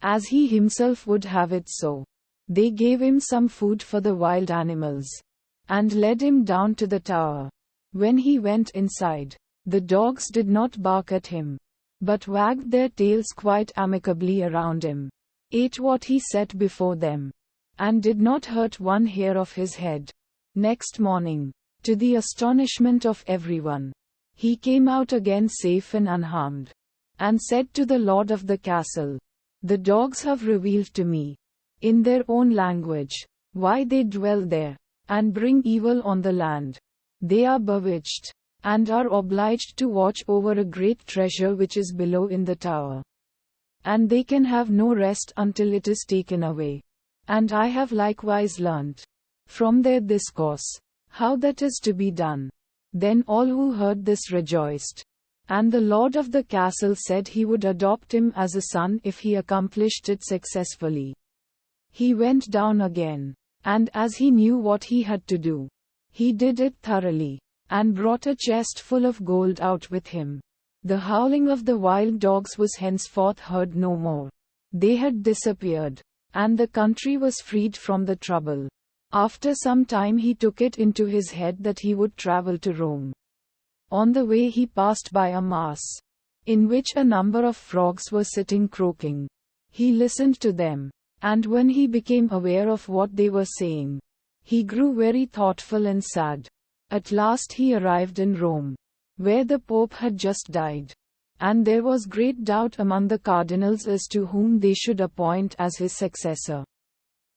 as he himself would have it so. They gave him some food for the wild animals, and led him down to the tower. When he went inside, the dogs did not bark at him, but wagged their tails quite amicably around him, ate what he set before them, and did not hurt one hair of his head. Next morning, to the astonishment of everyone, he came out again safe and unharmed, and said to the lord of the castle, "The dogs have revealed to me, in their own language, why they dwell there, and bring evil on the land. They are bewitched, and are obliged to watch over a great treasure which is below in the tower. And they can have no rest until it is taken away. And I have likewise learnt, from their discourse, how that is to be done." Then all who heard this rejoiced. And the lord of the castle said he would adopt him as a son if he accomplished it successfully. He went down again, and as he knew what he had to do, he did it thoroughly, and brought a chest full of gold out with him. The howling of the wild dogs was henceforth heard no more. They had disappeared, and the country was freed from the trouble. After some time he took it into his head that he would travel to Rome. On the way he passed by a mass, in which a number of frogs were sitting croaking. He listened to them, and when he became aware of what they were saying, he grew very thoughtful and sad. At last he arrived in Rome, where the Pope had just died, and there was great doubt among the cardinals as to whom they should appoint as his successor.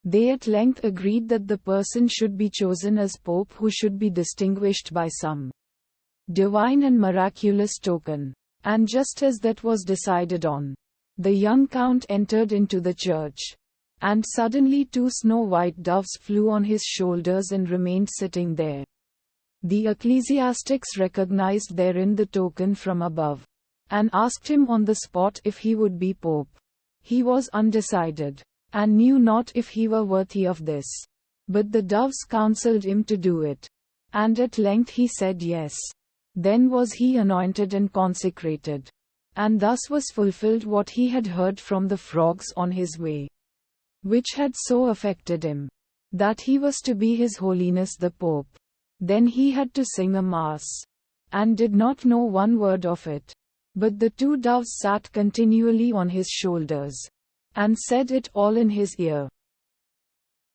They at length agreed that the person should be chosen as Pope who should be distinguished by some divine and miraculous token. And just as that was decided on, the young count entered into the church, and suddenly 2 snow-white doves flew on his shoulders and remained sitting there. The ecclesiastics recognized therein the token from above, and asked him on the spot if he would be Pope. He was undecided, and knew not if he were worthy of this. But the doves counseled him to do it, and at length he said yes. Then was he anointed and consecrated, and thus was fulfilled what he had heard from the frogs on his way, which had so affected him, that he was to be His Holiness the Pope. Then he had to sing a mass, and did not know one word of it. But the 2 doves sat continually on his shoulders, and said it all in his ear.